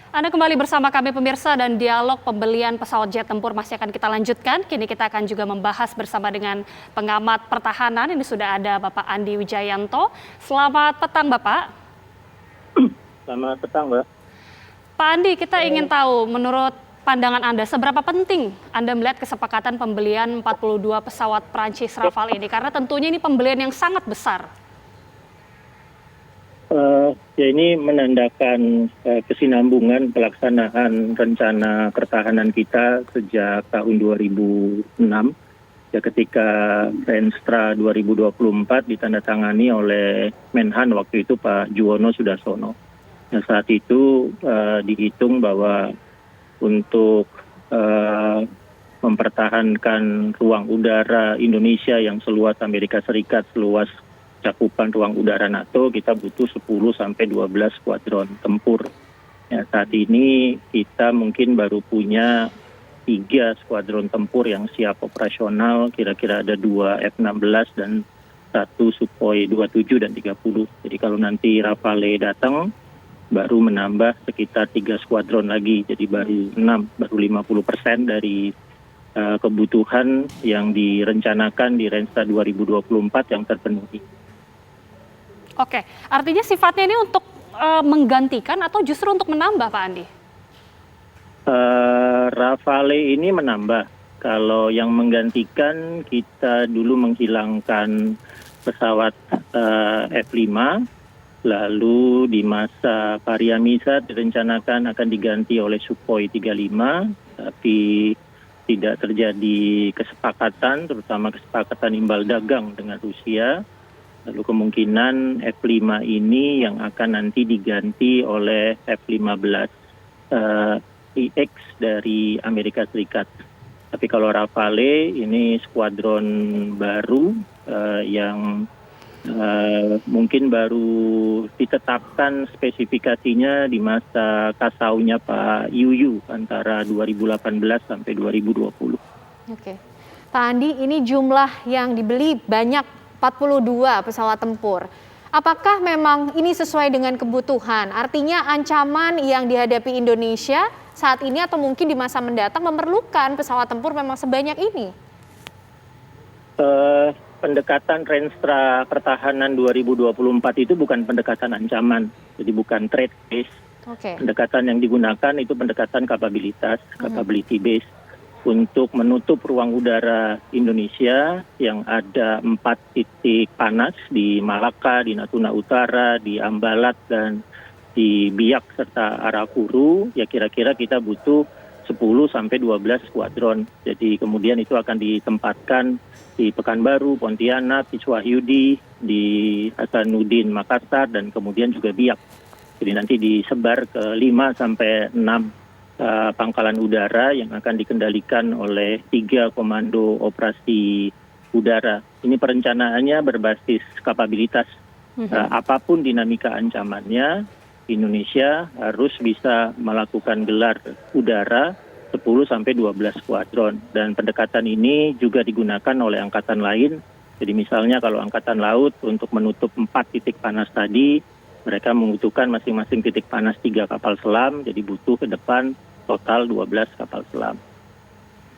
Anda kembali bersama kami pemirsa dan dialog pembelian pesawat jet tempur masih akan kita lanjutkan. Kini kita akan juga membahas bersama dengan pengamat pertahanan. Ini sudah ada Bapak Andi Wijayanto. Selamat petang Bapak. Selamat petang Mbak. Pak Andi, kita ingin tahu menurut pandangan Anda seberapa penting Anda melihat kesepakatan pembelian 42 pesawat Prancis Rafale ini? Karena tentunya ini pembelian yang sangat besar. Ya ini menandakan kesinambungan pelaksanaan rencana pertahanan kita sejak tahun 2006 ya ketika Renstra 2024 ditandatangani oleh Menhan waktu itu Pak Juwono Sudarsono. Nah, saat itu dihitung bahwa untuk mempertahankan ruang udara Indonesia yang seluas Amerika Serikat, seluas cakupan ruang udara NATO, kita butuh 10-12 skuadron tempur. Ya, saat ini kita mungkin baru punya 3 skuadron tempur yang siap operasional, kira-kira ada 2 F-16 dan 1 Sukhoi 27 dan 30. Jadi kalau nanti Rafale datang, baru menambah sekitar 3 skuadron lagi, jadi baru 50% dari kebutuhan yang direncanakan di Renstra 2024 yang terpenuhi. Oke, artinya sifatnya ini untuk menggantikan atau justru untuk menambah Pak Andi? Rafale ini menambah. Kalau yang menggantikan kita dulu menghilangkan pesawat F-5, lalu di masa Pariamisa direncanakan akan diganti oleh Sukhoi 35, tapi tidak terjadi kesepakatan, terutama kesepakatan imbal dagang dengan Rusia. Lalu kemungkinan F-5 ini yang akan nanti diganti oleh F-15 EX dari Amerika Serikat. Tapi kalau Rafale ini skuadron baru yang mungkin baru ditetapkan spesifikasinya di masa kasaunya Pak Yuyu antara 2018 sampai 2020. Oke. Pak Andi, ini jumlah yang dibeli banyak, 42 pesawat tempur. Apakah memang ini sesuai dengan kebutuhan? Artinya ancaman yang dihadapi Indonesia saat ini atau mungkin di masa mendatang memerlukan pesawat tempur memang sebanyak ini? Pendekatan Renstra Pertahanan 2024 itu bukan pendekatan ancaman, jadi bukan trade base. Oke. Pendekatan yang digunakan itu pendekatan kapabilitas, capability base, untuk menutup ruang udara Indonesia yang ada 4 titik panas di Malaka, di Natuna Utara, di Ambalat, dan di Biak serta Arafuru. Ya kira-kira kita butuh 10-12 skuadron. Jadi kemudian itu akan ditempatkan di Pekanbaru, Pontianak, di Wahyudi, di Hasanuddin Makassar, dan kemudian juga Biak. Jadi nanti disebar ke 5-6 pangkalan udara yang akan dikendalikan oleh 3 komando operasi udara. Ini perencanaannya berbasis kapabilitas. Apapun dinamika ancamannya, Indonesia harus bisa melakukan gelar udara 10-12 skuadron. Dan pendekatan ini juga digunakan oleh angkatan lain. Jadi misalnya kalau angkatan laut untuk menutup 4 titik panas tadi, mereka membutuhkan masing-masing titik panas 3 kapal selam, jadi butuh ke depan total 12 kapal selam.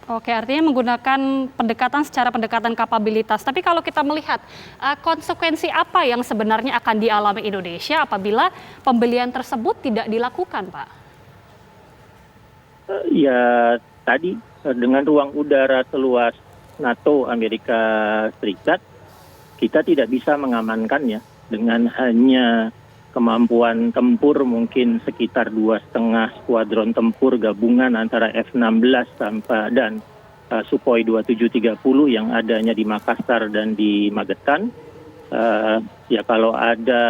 Oke, artinya menggunakan pendekatan kapabilitas. Tapi kalau kita melihat konsekuensi apa yang sebenarnya akan dialami Indonesia apabila pembelian tersebut tidak dilakukan, Pak? Ya tadi dengan ruang udara seluas NATO Amerika Serikat, kita tidak bisa mengamankannya dengan hanya kemampuan tempur mungkin sekitar 2,5 skuadron tempur gabungan antara F-16 dan Sukhoi 2730 yang adanya di Makassar dan di Magetan. Ya kalau ada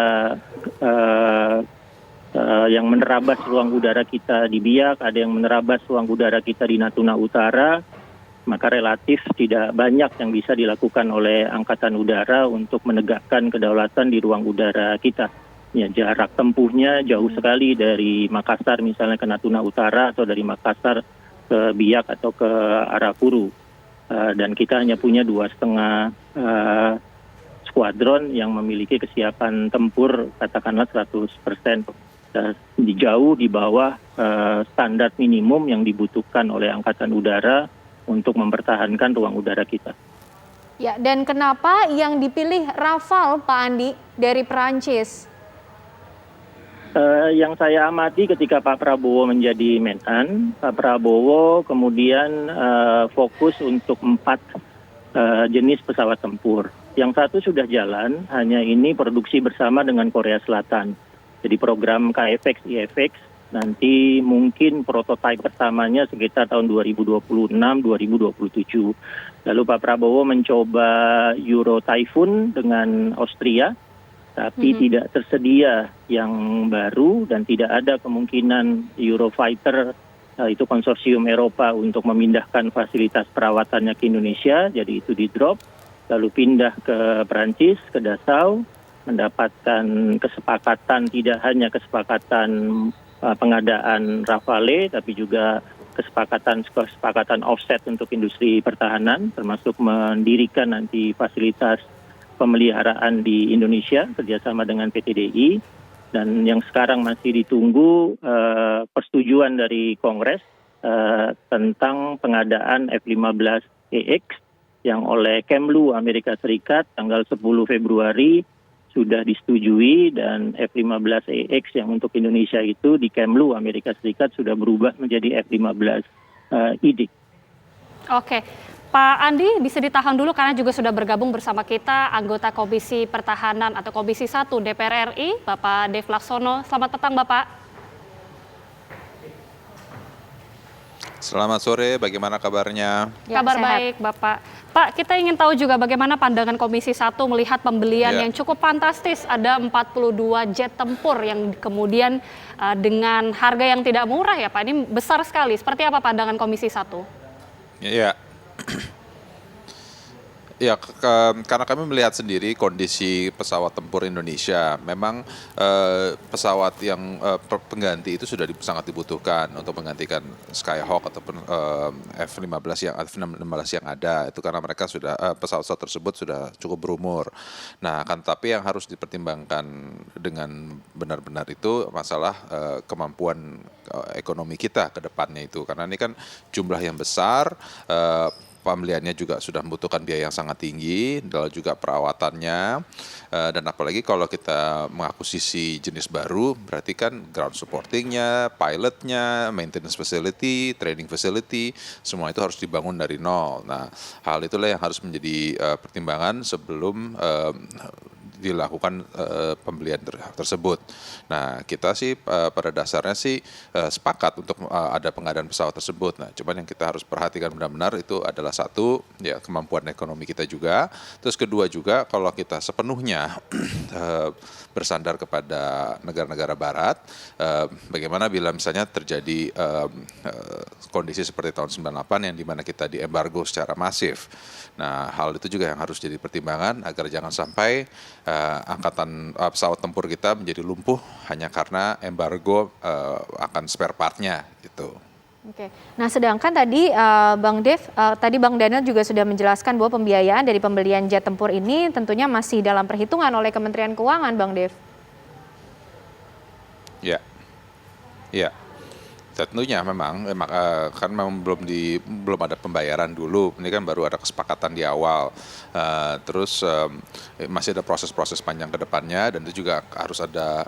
yang menerabas ruang udara kita di Biak, ada yang menerabas ruang udara kita di Natuna Utara, maka relatif tidak banyak yang bisa dilakukan oleh Angkatan Udara untuk menegakkan kedaulatan di ruang udara kita. Ya, jarak tempuhnya jauh sekali dari Makassar misalnya ke Natuna Utara atau dari Makassar ke Biak atau ke Arafuru. Dan kita hanya punya 2,5 skuadron yang memiliki kesiapan tempur katakanlah 100%. Jauh di bawah standar minimum yang dibutuhkan oleh Angkatan Udara untuk mempertahankan ruang udara kita. Ya, dan kenapa yang dipilih Rafale, Pak Andi, dari Perancis? Yang saya amati ketika Pak Prabowo menjadi Menhan, Pak Prabowo kemudian fokus untuk 4 jenis pesawat tempur. Yang satu sudah jalan, hanya ini produksi bersama dengan Korea Selatan. Jadi program KFX, IFX, nanti mungkin prototipe pertamanya sekitar tahun 2026-2027. Lalu Pak Prabowo mencoba Euro Typhoon dengan Austria, tapi tidak tersedia yang baru dan tidak ada kemungkinan Eurofighter, itu konsorsium Eropa, untuk memindahkan fasilitas perawatannya ke Indonesia, jadi itu di drop, lalu pindah ke Perancis, ke Dachau, mendapatkan kesepakatan, tidak hanya kesepakatan pengadaan Rafale, tapi juga kesepakatan offset untuk industri pertahanan, termasuk mendirikan nanti fasilitas pemeliharaan di Indonesia kerjasama dengan PT.DI, dan yang sekarang masih ditunggu persetujuan dari Kongres tentang pengadaan F-15EX yang oleh Kemlu Amerika Serikat tanggal 10 Februari sudah disetujui, dan F-15EX yang untuk Indonesia itu di Kemlu Amerika Serikat sudah berubah menjadi F-15 IDIQ. Oke, Pak Andi bisa ditahan dulu karena juga sudah bergabung bersama kita anggota Komisi Pertahanan atau Komisi 1 DPR RI, Bapak Dev Laksono. Selamat petang, Bapak. Selamat sore, bagaimana kabarnya? Ya, Kabar sehat. baik, Bapak. Pak, kita ingin tahu juga bagaimana pandangan Komisi 1 melihat pembelian Ya. yang cukup fantastis. Ada 42 jet tempur yang kemudian dengan harga yang tidak murah ya, Pak. Ini besar sekali. Seperti apa pandangan Komisi 1? Ya, ya, karena kami melihat sendiri kondisi pesawat tempur Indonesia, memang pesawat yang pengganti itu sudah sangat dibutuhkan untuk menggantikan Skyhawk ataupun F-15 yang ada, itu karena mereka sudah pesawat tersebut sudah cukup berumur. Nah, kan tapi yang harus dipertimbangkan dengan benar-benar itu masalah kemampuan ekonomi kita ke depannya itu, karena ini kan jumlah yang besar. Pembeliannya juga sudah membutuhkan biaya yang sangat tinggi, lalu juga perawatannya, dan apalagi kalau kita mengakuisisi jenis baru, berarti kan ground supportingnya, pilotnya, maintenance facility, training facility, semua itu harus dibangun dari nol. Nah, hal itulah yang harus menjadi pertimbangan sebelum dilakukan pembelian tersebut. Nah, kita sih pada dasarnya sih sepakat untuk ada pengadaan pesawat tersebut. Nah, cuman yang kita harus perhatikan benar-benar itu adalah satu, ya kemampuan ekonomi kita juga. Terus kedua juga kalau kita sepenuhnya bersandar kepada negara-negara Barat, bagaimana bila misalnya terjadi kondisi seperti tahun 98 yang dimana kita diembargo secara masif. Nah, hal itu juga yang harus jadi pertimbangan agar jangan sampai angkatan pesawat tempur kita menjadi lumpuh hanya karena embargo akan spare partnya gitu. Oke. Nah, sedangkan tadi Bang Dev, tadi Bang Daniel juga sudah menjelaskan bahwa pembiayaan dari pembelian jet tempur ini tentunya masih dalam perhitungan oleh Kementerian Keuangan, Bang Dev. Ya, ya. Tentunya memang kan memang belum ada pembayaran dulu. Ini kan baru ada kesepakatan di awal. Terus masih ada proses-proses panjang ke depannya, dan itu juga harus ada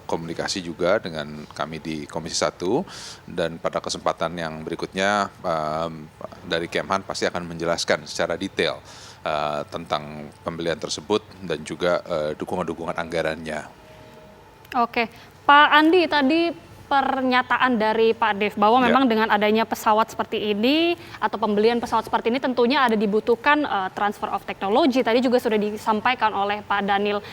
komunikasi juga dengan kami di Komisi 1. Dan pada kesempatan yang berikutnya dari Kemhan pasti akan menjelaskan secara detail tentang pembelian tersebut dan juga dukungan-dukungan anggarannya. Oke, Pak Andi, tadi pernyataan dari Pak Dev bahwa memang dengan adanya pesawat seperti ini atau pembelian pesawat seperti ini tentunya ada dibutuhkan transfer of technology. Tadi juga sudah disampaikan oleh Pak Daniel.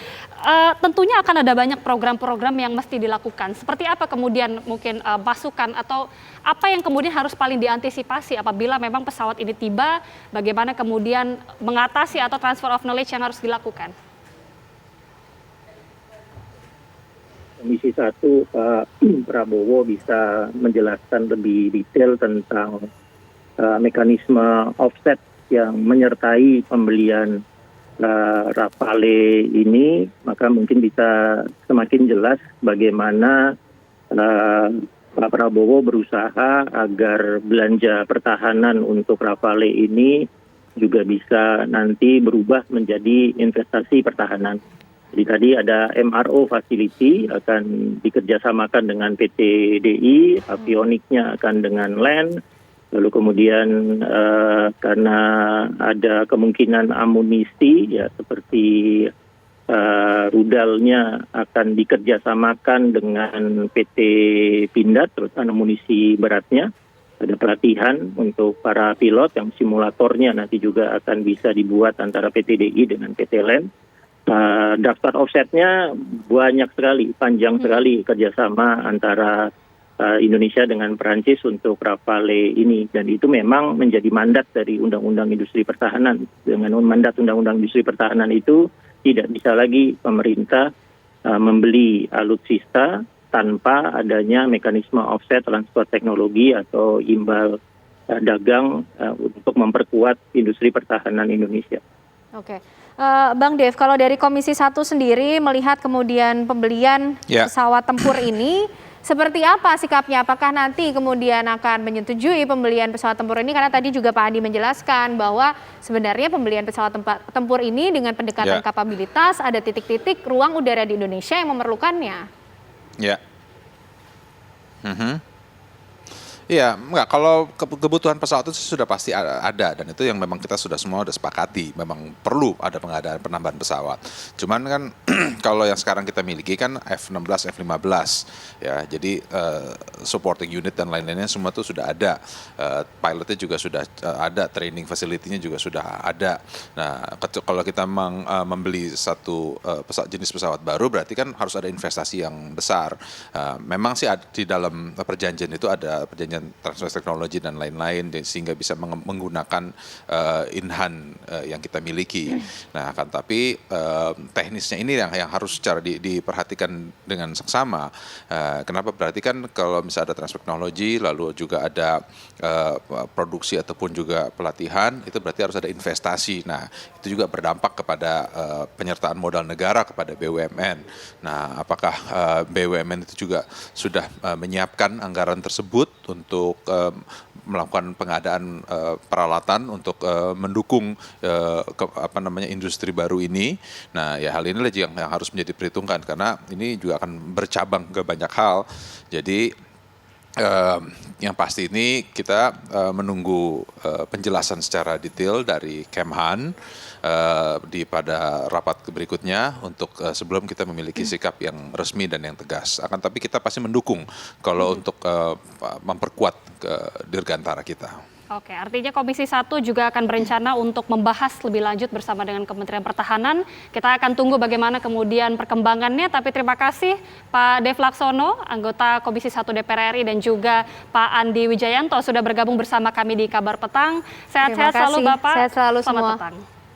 Tentunya akan ada banyak program-program yang mesti dilakukan. Seperti apa kemudian mungkin masukan atau apa yang kemudian harus paling diantisipasi apabila memang pesawat ini tiba, bagaimana kemudian mengatasi atau transfer of knowledge yang harus dilakukan? Komisi 1 Pak Prabowo bisa menjelaskan lebih detail tentang mekanisme offset yang menyertai pembelian Rafale ini, maka mungkin bisa semakin jelas bagaimana Pak Prabowo berusaha agar belanja pertahanan untuk Rafale ini juga bisa nanti berubah menjadi investasi pertahanan. Jadi tadi ada MRO facility akan dikerjasamakan dengan PT DI, avioniknya akan dengan LAN, lalu kemudian karena ada kemungkinan amunisi ya seperti rudalnya akan dikerjasamakan dengan PT Pindad, terus amunisi beratnya. Ada pelatihan untuk para pilot yang simulatornya nanti juga akan bisa dibuat antara PT DI dengan PT LAN. Daftar offsetnya banyak sekali, panjang sekali kerjasama antara Indonesia dengan Perancis untuk Rafale ini, dan itu memang menjadi mandat dari Undang-Undang Industri Pertahanan. Dengan mandat Undang-Undang Industri Pertahanan itu tidak bisa lagi pemerintah membeli alutsista tanpa adanya mekanisme offset transfer teknologi atau imbal dagang untuk memperkuat industri pertahanan Indonesia. Oke. Bang Dev, kalau dari Komisi 1 sendiri melihat kemudian pembelian pesawat tempur ini, seperti apa sikapnya? Apakah nanti kemudian akan menyetujui pembelian pesawat tempur ini? Karena tadi juga Pak Andi menjelaskan bahwa sebenarnya pembelian pesawat tempur ini dengan pendekatan kapabilitas, ada titik-titik ruang udara di Indonesia yang memerlukannya. Ya. Iya, enggak, kalau kebutuhan pesawat itu sudah pasti ada, dan itu yang memang kita sudah sepakati, memang perlu ada pengadaan penambahan pesawat. Cuman kan kalau yang sekarang kita miliki kan F-16, F-15 ya. Jadi supporting unit dan lain-lainnya semua itu sudah ada. Pilotnya juga sudah ada, training facility-nya juga sudah ada. Nah, kalau kita membeli satu jenis pesawat baru berarti kan harus ada investasi yang besar. Memang sih di dalam perjanjian itu ada perjanjian transfer teknologi dan lain-lain sehingga bisa menggunakan in-hand yang kita miliki. Nah, kan tapi teknisnya ini yang harus secara diperhatikan dengan seksama. Kenapa? Berarti kan kalau misalnya ada transfer teknologi lalu juga ada produksi ataupun juga pelatihan, itu berarti harus ada investasi. Nah, itu juga berdampak kepada penyertaan modal negara kepada BUMN. Nah, apakah BUMN itu juga sudah menyiapkan anggaran tersebut untuk melakukan pengadaan peralatan untuk mendukung industri baru ini. Nah, ya hal inilah yang harus menjadi perhitungkan karena ini juga akan bercabang ke banyak hal. Jadi yang pasti ini kita menunggu penjelasan secara detail dari Kemhan pada rapat berikutnya untuk sebelum kita memiliki sikap yang resmi dan yang tegas. Akan tapi kita pasti mendukung kalau untuk memperkuat dirgantara kita. Oke, artinya Komisi 1 juga akan berencana untuk membahas lebih lanjut bersama dengan Kementerian Pertahanan. Kita akan tunggu bagaimana kemudian perkembangannya, tapi terima kasih Pak Dev Laksono, anggota Komisi 1 DPR RI, dan juga Pak Andi Wijayanto sudah bergabung bersama kami di Kabar Petang. Sehat-sehat selalu Bapak. Sehat selalu Selamat semua. petang.